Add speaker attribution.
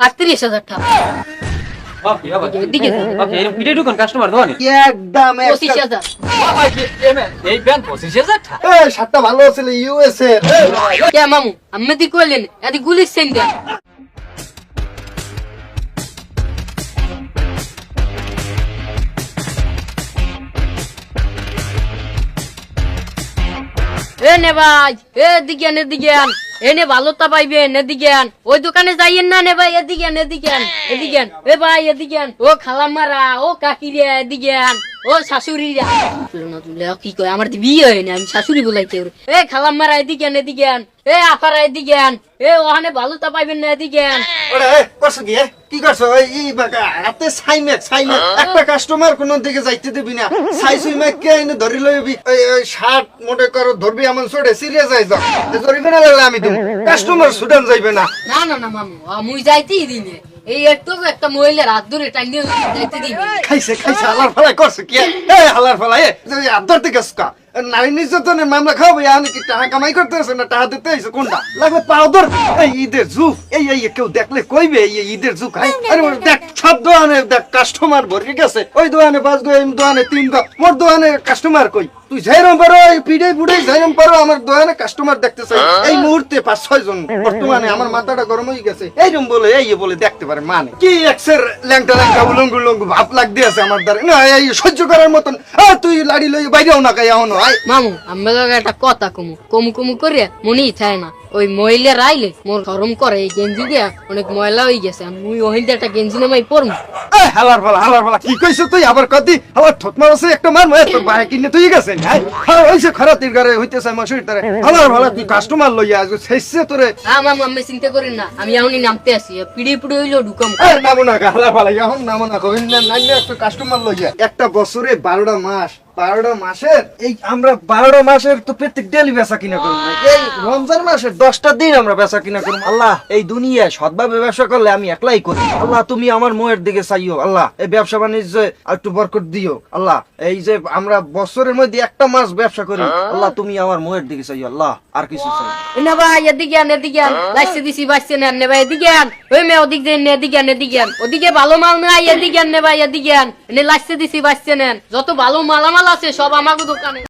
Speaker 1: 38,000 টাকা। এদিকে যান।
Speaker 2: একদম
Speaker 1: 25,000।
Speaker 2: শার্টটা ভালো ছিল ইউএসএ।
Speaker 1: কে মামু আমি দি কইলেন এদি গুলির সেন দেন। এ নে ভাই এদিকে আন এনে ভালোটা পাইবেন এদিকে আন ওই দোকানে যাইয়েন না নে ভাই এদিকে আন এ ভাই এদিকে আন ও খালামারা ও কাকিরে এদিকে আন ও শাশুড়িরা কি কয় আমার তো বিয়ে হয়নি আমি শাশুড়ি বলাইতে এ খালামারা এদিকে আন এ আপারা এদিকে আন এ ওখানে ভালোটা পাইবেন না এদিকে আন
Speaker 2: ওরে করছো কি করছো এই বাকা হাতে সাইমেক একটা কাস্টমার কোন দিকে যাইতে দিবি না সাইমেক কে এনে ধরি লইবি ওই শার্ট মনে করো ধরবি এমন ছোটে সিরিয়াস হয়ে যাও ধরবি না লাগলে আমি তুমি কাস্টমার সুদান যাইবে না
Speaker 1: না মামু মুই যাইতেই দিনে এই একটু একটা মহিলার হাত ধরে টাইনিয়ে যাইতে দিবি
Speaker 2: খাইছে হালার ফালাই করছো কি হালার ফালাই হাত ধরতে গেছকা নারী নির্যাতনের মামলা খাওয়াবো আমি কি টাকা কামাই করতে আছে না টাকা দিতে হয়েছে কোনটা লাগবে পাও ধর এই ঈদের যুগ এই কেউ দেখলে কইবে এই ঈদের যুগ হাই আরে দেখ সব দোকানে দেখ কাস্টমার ভরে গেছে ওই দোকানে 5 গো এই দোকানে 3 গো মোর দোকানে কাস্টমার কই তুই যাইরম পারো এই পিড়ে বুড়ে যাইরম পারো আমার দোকানে কাস্টমার দেখতে চাই এই মুহূর্তে 5-6 জন বর্তমানে আমার মাথাটা গরম হয়ে গেছে এইরকম বলে বলে দেখতে পারে মানে কি এক্সের ল্যাংটা উলঙ্গু ভাব লাগ দিয়েছে আমার দ্বারা না এই সহ্য করার মতন তুই লাড়ি লই বাইরেও না কাই এখনো
Speaker 1: মামু আমি একটা কথা কমু করে মনেই থাকে না ওই মহিলার আইলে মোর গরম করে এই গেঞ্জি দিয়া অনেক ময়লা হয়ে গেছে মুই ওহিন একটা গেঞ্জি নামাই পরমু
Speaker 2: হালার ফালা কি কইছ তুই আবার কদি আমার ঠোঁট মারছে একটা মার মই তোর ভাই কিনে তুই গেছে হইছে খরাতির ঘরে হইতেছে মশুর তারে হালার ফালা তুই কাস্টমার লইয়া আজ শেষে তোরে
Speaker 1: মামু আমি চিন্তা করেন না আমি এখনই নামতে আসি পিড়ি হইলো ঢুকাম
Speaker 2: নামো না হালার ফালা এখন নামো না কইন না নাইলে একটা কাস্টমার লইয়া একটা বছরে 12টা মাস 12টা মাসের এই আমরা 12টা মাসের তো প্রত্যেক ডেলি বেচা কিনা করব না এই রমজান মাসের 10টা দিন আমরা বেচা কিনা করব আল্লাহ এই দুনিয়ায় সৎভাবে ব্যবসা করলে আমি একলাই করি আল্লাহ তুমি আমার মোয়ের দিকে চাইও আল্লাহ এই ব্যবসা বাণিজ্যে একটু বরকত দিও আল্লাহ এই যে আমরা বছরের মধ্যে একটা মাস ব্যবসা করি আল্লাহ তুমি আমার মোয়ের দিকে চাইও আল্লাহ আর কিছু চাই
Speaker 1: না ভাই এদিকে আন লাইছে দিছি বাসছে না নে ভাই এদিকে আন ওই মে ওদিক যে এদিকে আন ওদিকে ভালো মাল নাই এদিকে আন নে ভাই এদিকে আন এনে লাইছে দিছি বাসছে নেন যত ভালো মালামাল আছে সব আমাগো দোকানে